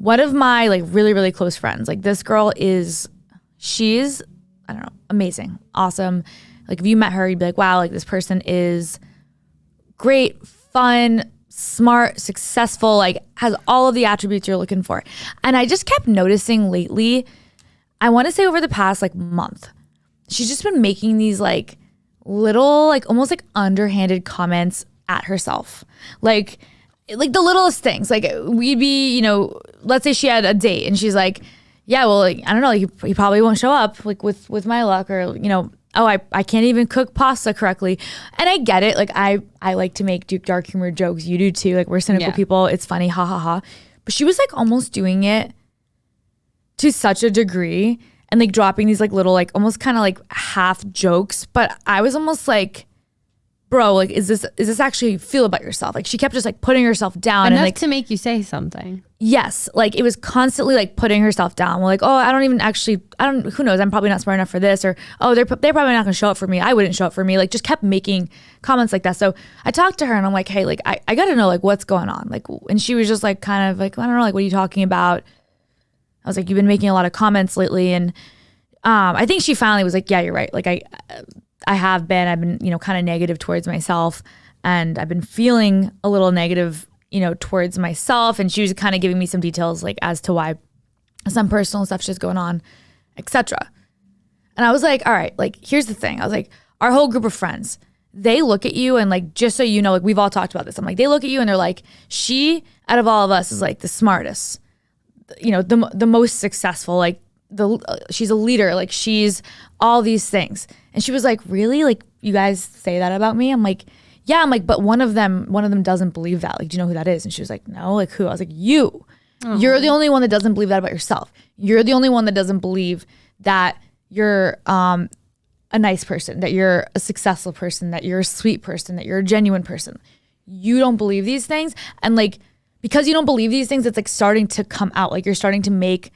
one of my like really, really close friends, like this girl she's, I don't know, amazing, awesome. Like if you met her, you'd be like, wow, like this person is great, fun, smart, successful, like has all of the attributes you're looking for. And I just kept noticing lately, I want to say over the past like month, she's just been making these like little, like almost like underhanded comments at herself. Like the littlest things. Like we'd be, you know, let's say she had a date and she's like, yeah, well, like, I don't know, like, he probably won't show up like with my luck, or, you know, oh, I can't even cook pasta correctly. And I get it. Like I like to make dark humor jokes. You do too. Like we're cynical people. It's funny. Ha ha ha. But she was like almost doing it to such a degree and like dropping these like little, like almost kind of like half jokes. But I was almost like, bro, like, is this actually how you feel about yourself? Like she kept just like putting herself down. Enough and like to make you say something. Yes. Like it was constantly like putting herself down. We're like, oh, who knows? I'm probably not smart enough for this. Or, oh, they're probably not gonna show up for me. I wouldn't show up for me. Like just kept making comments like that. So I talked to her and I'm like, hey, like I gotta know like what's going on. Like, and she was just like, kind of like, I don't know, like, what are you talking about? I was like, you've been making a lot of comments lately. And I think she finally was like, yeah, you're right. Like I've been, you know, kind of negative towards myself, and I've been feeling a little negative, you know, towards myself. And she was kind of giving me some details like as to why some personal stuff's just going on, etc. And I was like, all right, like, here's the thing. I was like, our whole group of friends, they look at you and like, just so you know, like we've all talked about this. I'm like, they look at you and they're like, she out of all of us is like the smartest, you know, the most successful, like she's a leader, like she's all these things. And she was like, really? Like you guys say that about me? I'm like, yeah. I'm like, but one of them doesn't believe that. Like, do you know who that is? And she was like, no. Like who? I was like, you. Oh. You're the only one that doesn't believe that about yourself. You're the only one that doesn't believe that you're a nice person, that you're a successful person, that you're a sweet person, that you're a genuine person. You don't believe these things. And like, because you don't believe these things, it's like starting to come out. Like you're starting to make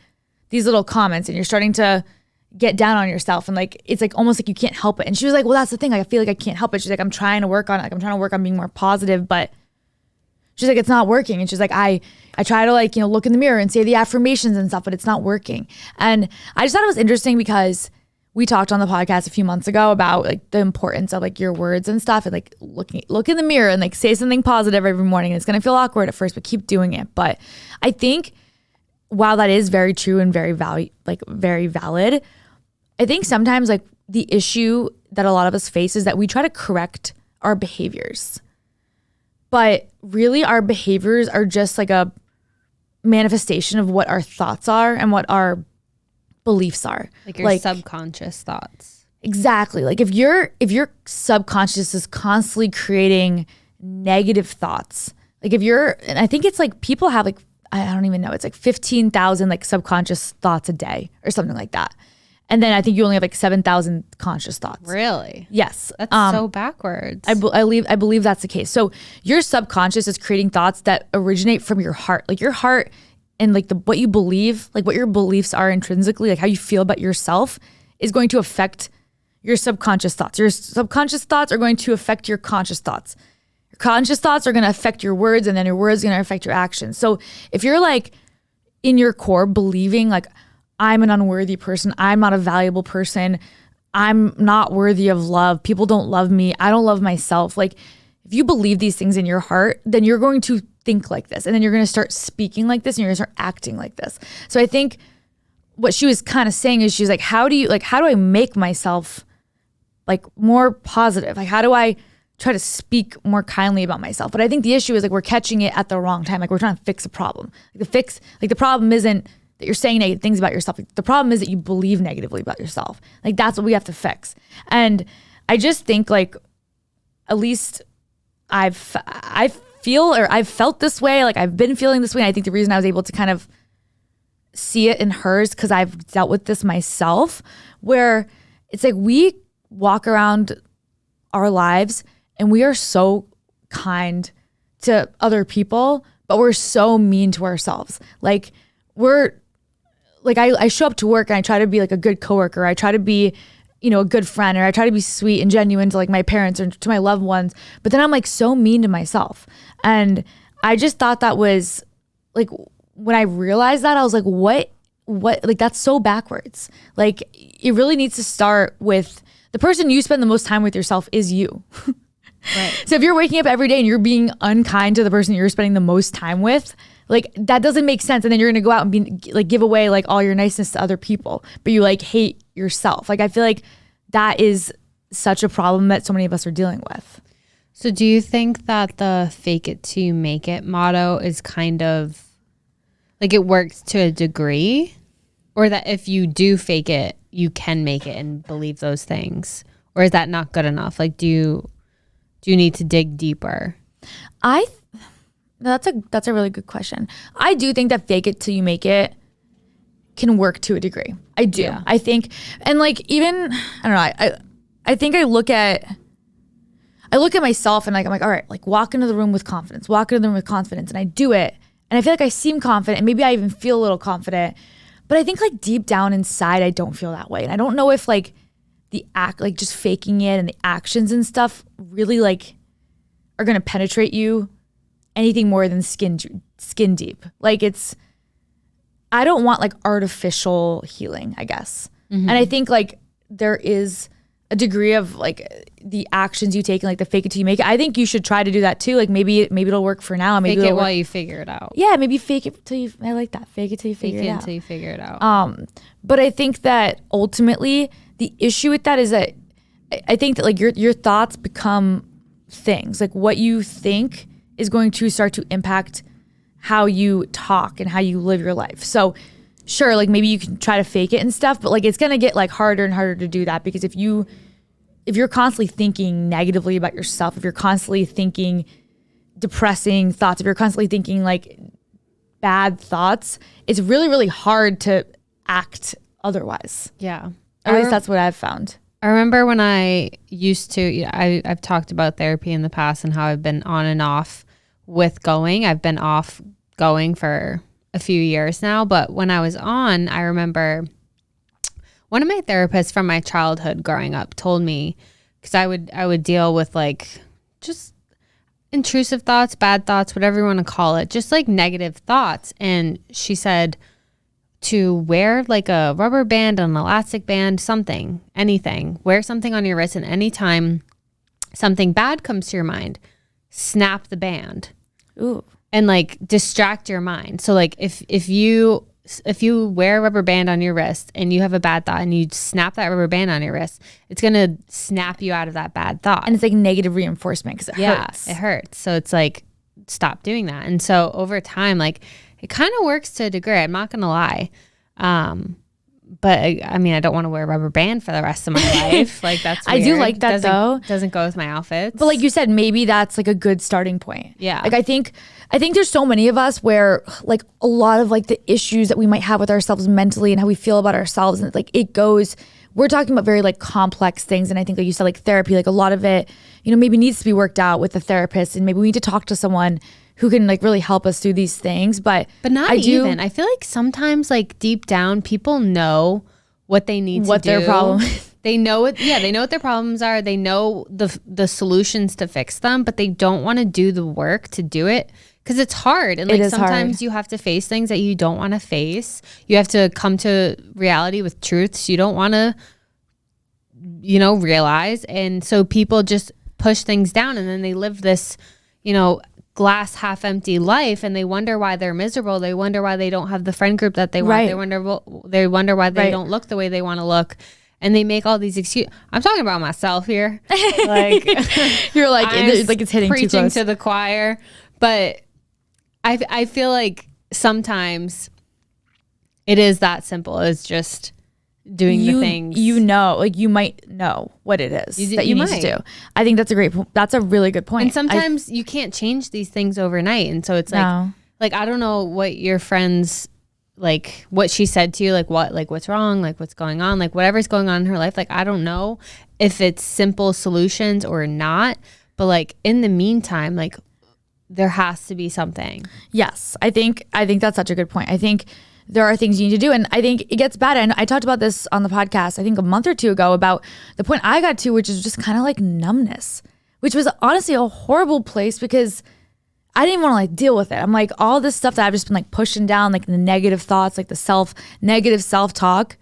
these little comments and you're starting to get down on yourself, and like it's like almost like you can't help it. And she was like, well, that's the thing, like I feel like I can't help it. She's like, I'm trying to work on it, like I'm trying to work on being more positive, but she's like, it's not working. And she's like, I try to like, you know, look in the mirror and say the affirmations and stuff, but it's not working. And I just thought it was interesting because we talked on the podcast a few months ago about like the importance of like your words and stuff, and like look in the mirror and like say something positive every morning. And it's gonna feel awkward at first, but keep doing it. But I think while that is very true and very valid, I think sometimes like the issue that a lot of us face is that we try to correct our behaviors. But really our behaviors are just like a manifestation of what our thoughts are and what our beliefs are. Like your subconscious thoughts. Exactly. Like if your subconscious is constantly creating negative thoughts, like and I think it's like people have like, I don't even know, it's like 15,000 like subconscious thoughts a day or something like that. And then I think you only have like 7,000 conscious thoughts. Really? Yes. That's so backwards. I believe that's the case. So your subconscious is creating thoughts that originate from your heart. Like your heart and like what you believe, like what your beliefs are intrinsically, like how you feel about yourself is going to affect your subconscious thoughts. Your subconscious thoughts are going to affect your conscious thoughts. Your conscious thoughts are going to affect your words, and then your words are going to affect your actions. So if you're like in your core believing like, I'm an unworthy person, I'm not a valuable person, I'm not worthy of love, people don't love me, I don't love myself. Like if you believe these things in your heart, then you're going to think like this, and then you're going to start speaking like this, and you're going to start acting like this. So I think what she was kind of saying is, she's like, how do I make myself like more positive? Like how do I try to speak more kindly about myself? But I think the issue is like we're catching it at the wrong time. Like we're trying to fix a problem. Like the problem isn't that you're saying negative things about yourself. Like, the problem is that you believe negatively about yourself. Like that's what we have to fix. And I just think like, at least I've felt this way. Like I've been feeling this way. And I think the reason I was able to kind of see it in hers, because I've dealt with this myself, where it's like we walk around our lives and we are so kind to other people, but we're so mean to ourselves. Like I show up to work and I try to be like a good coworker. I try to be, you know, a good friend, or I try to be sweet and genuine to like my parents or to my loved ones. But then I'm like so mean to myself. And I just thought that was like, when I realized that, I was like, what, like that's so backwards. Like it really needs to start with the person you spend the most time with yourself is you. Right. So if you're waking up every day and you're being unkind to the person you're spending the most time with, like that doesn't make sense. And then you're going to go out and be like, give away like all your niceness to other people, but you like hate yourself. Like I feel like that is such a problem that so many of us are dealing with. So do you think that the fake it till you make it motto is kind of like it works to a degree, or that if you do fake it, you can make it and believe those things? Or is that not good enough? Like, do you need to dig deeper? That's a really good question. I do think that fake it till you make it can work to a degree. I do. Yeah. I think, and like even, I don't know, I think I look at myself and like, I'm like, all right, like walk into the room with confidence, and I do it. And I feel like I seem confident and maybe I even feel a little confident, but I think like deep down inside, I don't feel that way. And I don't know if like the act, like just faking it and the actions and stuff really like are going to penetrate you anything more than skin deep. Like I don't want like artificial healing, I guess. Mm-hmm. And I think like there is a degree of like the actions you take and like the fake it till you make it. I think you should try to do that too. Like maybe it'll work for now. Maybe fake it while while you figure it out. Yeah, maybe fake it till you. I like that. Fake it till you figure it out. Fake it till you figure it out. But I think that ultimately the issue with that is that I think that like your thoughts become things. Like what you think is going to start to impact how you talk and how you live your life. So sure, like maybe you can try to fake it and stuff, but like it's gonna get like harder and harder to do that, because if you're constantly thinking negatively about yourself, if you're constantly thinking depressing thoughts, if you're constantly thinking like bad thoughts, it's really, really hard to act otherwise. Yeah. At least that's what I've found. I remember when I used to, I've talked about therapy in the past and how I've been on and off with going. I've been off going for a few years now, but when I was on, I remember one of my therapists from my childhood growing up told me, because I would deal with like just intrusive thoughts, bad thoughts, whatever you want to call it, just like negative thoughts. And she said to wear like a rubber band, an elastic band, something, anything, wear something on your wrist, and anytime something bad comes to your mind, snap the band. Ooh. And like distract your mind. So like if you wear a rubber band on your wrist and you have a bad thought and you snap that rubber band on your wrist, it's going to snap you out of that bad thought. And it's like negative reinforcement because it hurts. It hurts. So it's like, stop doing that. And so over time, like it kind of works to a degree. I'm not going to lie. But I mean, I don't want to wear a rubber band for the rest of my life. Like that's weird. I do like that though. Doesn't go with my outfits. But like you said, maybe that's like a good starting point. Yeah. Like I think there's so many of us where like a lot of like the issues that we might have with ourselves mentally and how we feel about ourselves, and like we're talking about very like complex things. And I think like you said, like therapy, like a lot of it, maybe needs to be worked out with a therapist, and maybe we need to talk to someone who can like really help us through these things. But not even. I feel like sometimes like deep down people know what they need to do. What their problem is. They know it. Yeah, they know what their problems are. They know the solutions to fix them, but they don't want to do the work to do it because it's hard. And like sometimes you have to face things that you don't want to face. You have to come to reality with truths you don't want to, realize. And so people just push things down, and then they live this, glass half empty life, and they wonder why they're miserable. They wonder why they don't have the friend group that they want. Right. They wonder why they don't look the way they want to look, and they make all these excuses. I'm talking about myself here. Like you're like it's hitting too close. Preaching to the choir, but I feel like sometimes it is that simple. It's just doing the things like you might know what it is that you need to do. I think that's a really good point. And sometimes you can't change these things overnight, and so it's like I don't know what your friends, like what she said to you, like what's wrong, like what's going on, like whatever's going on in her life, like I don't know if it's simple solutions or not, but like in the meantime, like there has to be something. Yes, I think that's such a good point. I think there are things you need to do. And I think it gets bad. And I talked about this on the podcast, I think a month or two ago, about the point I got to, which is just kind of like numbness, which was honestly a horrible place, because I didn't want to like deal with it. I'm like, all this stuff that I've just been like pushing down, like the negative thoughts, like the negative self-talk.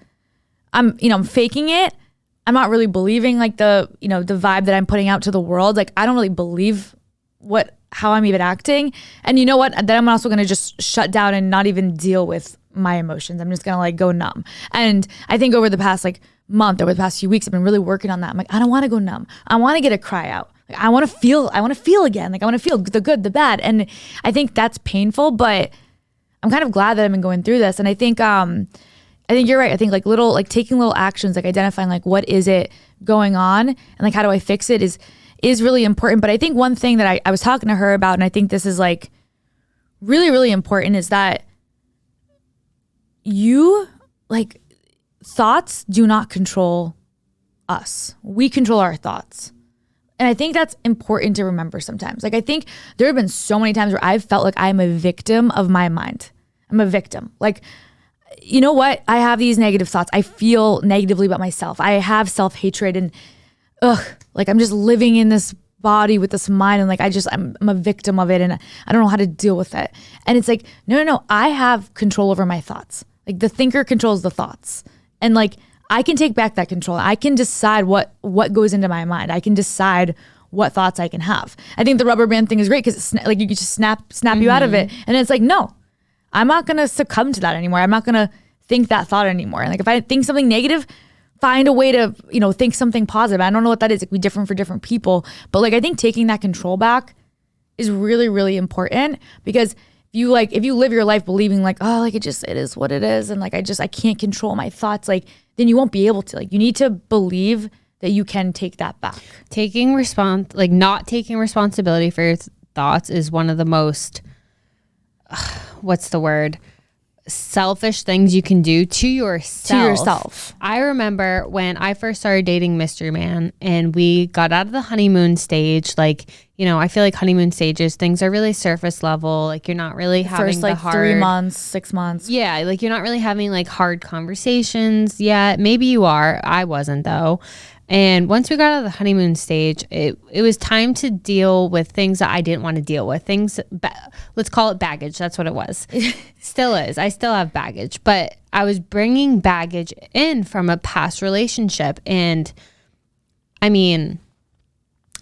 I'm faking it. I'm not really believing like the vibe that I'm putting out to the world. Like, I don't really believe how I'm even acting. And you know what? Then I'm also going to just shut down and not even deal with my emotions. I'm just going to like go numb. And I think over the past like month, over the past few weeks, I've been really working on that. I'm like, I don't want to go numb. I want to get a cry out. Like, I want to feel again. Like, I want to feel the good, the bad. And I think that's painful, but I'm kind of glad that I've been going through this. And I think you're right. I think like taking little actions, like identifying like what is it going on and like how do I fix it is really important. But I think one thing that I was talking to her about, and I think this is like really, really important, is that thoughts do not control us. We control our thoughts. And I think that's important to remember sometimes. Like, I think there have been so many times where I've felt like I'm a victim of my mind. I'm a victim. Like, you know what? I have these negative thoughts. I feel negatively about myself. I have self-hatred and like I'm just living in this body with this mind and like I'm a victim of it and I don't know how to deal with it. And it's like, no, I have control over my thoughts. Like, the thinker controls the thoughts. And like, I can take back that control. I can decide what goes into my mind. I can decide what thoughts I can have. I think the rubber band thing is great because it's like you can just snap you out of it. And it's like, no, I'm not going to succumb to that anymore. I'm not going to think that thought anymore. And like, if I think something negative, find a way to, think something positive. I don't know what that is. It could be different for different people. But like, I think taking that control back is really, really important, because if you live your life believing like, oh, like it is what it is. And like, I can't control my thoughts. Like, then you won't be able to. Like, you need to believe that you can take that back. Not taking responsibility for your thoughts is one of the most, what's the word? Selfish things you can do to yourself. I remember when I first started dating Mystery Man and we got out of the honeymoon stage, like, I feel like honeymoon stages, things are really surface level. Like, you're not really having first like 3 months, 6 months. Yeah. Like, you're not really having like hard conversations yet. Maybe you are. I wasn't though. And once we got out of the honeymoon stage, it was time to deal with things that I didn't want to deal with. Let's call it baggage. That's what it was. Still is. I still have baggage. But I was bringing baggage in from a past relationship. And I mean,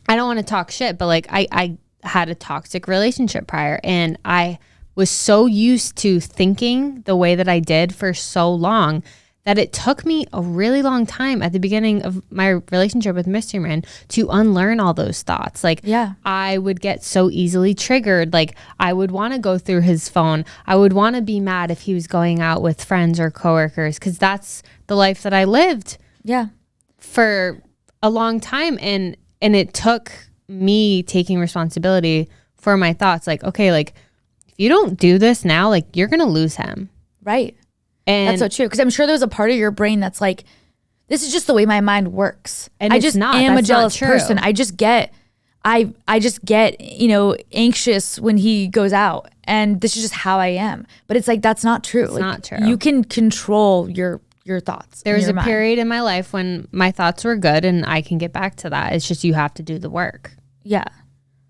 I don't want to talk shit, but like I had a toxic relationship prior. And I was so used to thinking the way that I did for so long that it took me a really long time at the beginning of my relationship with Mystery Man to unlearn all those thoughts. Like, yeah, I would get so easily triggered. Like, I would want to go through his phone. I would want to be mad if he was going out with friends or coworkers, because that's the life that I lived. Yeah, for a long time. And it took me taking responsibility for my thoughts. Like, okay, like, if you don't do this now, like, you're going to lose him. Right. And that's so true, because I'm sure there's a part of your brain that's like, this is just the way my mind works. And I just am a jealous person. I just get anxious when he goes out, and this is just how I am. But it's like, that's not true. It's not true. You can control your thoughts. There was a period in my life when my thoughts were good, and I can get back to that. It's just, you have to do the work. Yeah.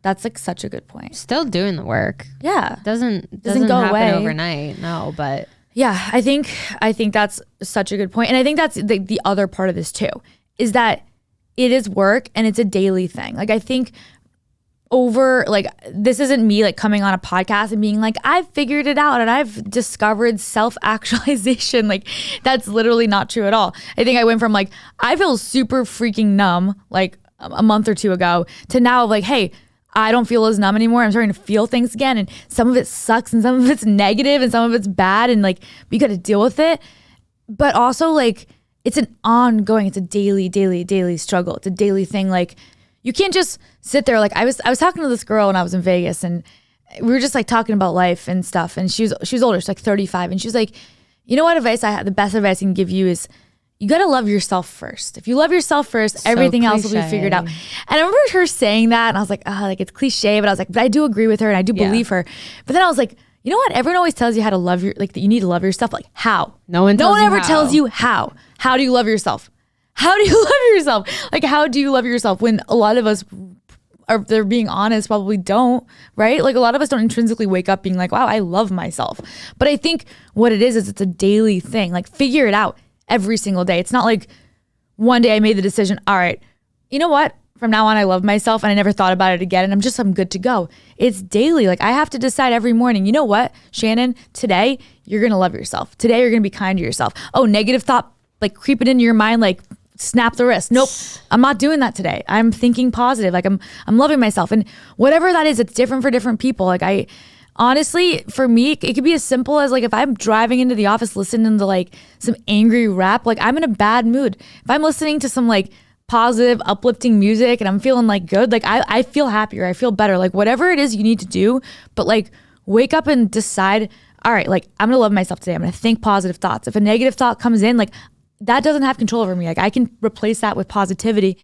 That's like such a good point. Still doing the work. Yeah. Doesn't go happen away overnight. No, but yeah, I think that's such a good point. And I think that's the other part of this too, is that it is work and it's a daily thing. Like, I think this isn't me like coming on a podcast and being like, I've figured it out and I've discovered self-actualization. Like, that's literally not true at all. I think I went from like, I feel super freaking numb like a month or two ago to now like, hey, I don't feel as numb anymore. I'm starting to feel things again. And some of it sucks and some of it's negative and some of it's bad. And like, we got to deal with it. But also like, it's a daily struggle. It's a daily thing. Like, you can't just sit there. Like, I was talking to this girl when I was in Vegas, and we were just like talking about life and stuff. And she was older. She's like 35. And she was like, you know what advice I have? The best advice I can give you is, you got to love yourself first. If you love yourself first, everything else will be figured out. And I remember her saying that, and I was like, like it's cliche, but I was like, but I do agree with her and I do believe her. But then I was like, you know what? Everyone always tells you how to love that you need to love yourself. Like, how? No one ever tells you how. How do you love yourself? How do you love yourself? Like, how do you love yourself when a lot of us or if they're being honest, probably don't, right? Like a lot of us don't intrinsically wake up being like, wow, I love myself. But I think what it is it's a daily thing. Like figure it out every single day. It's not like one day I made the decision, all right, you know what? From now on, I love myself and I never thought about it again. And I'm good to go. It's daily. Like I have to decide every morning, you know what, Shannon, today you're going to love yourself. Today you're going to be kind to yourself. Oh, negative thought, like creeping into your mind, like snap the wrist. Nope, I'm not doing that today. I'm thinking positive. Like I'm loving myself. And whatever that is, it's different for different people. Like honestly, for me, it could be as simple as like if I'm driving into the office listening to like some angry rap, like I'm in a bad mood. If I'm listening to some like positive, uplifting music and I'm feeling like good, like I feel happier, I feel better, like whatever it is you need to do, but like wake up and decide, all right, like I'm gonna love myself today. I'm gonna think positive thoughts. If a negative thought comes in, like that doesn't have control over me. Like I can replace that with positivity.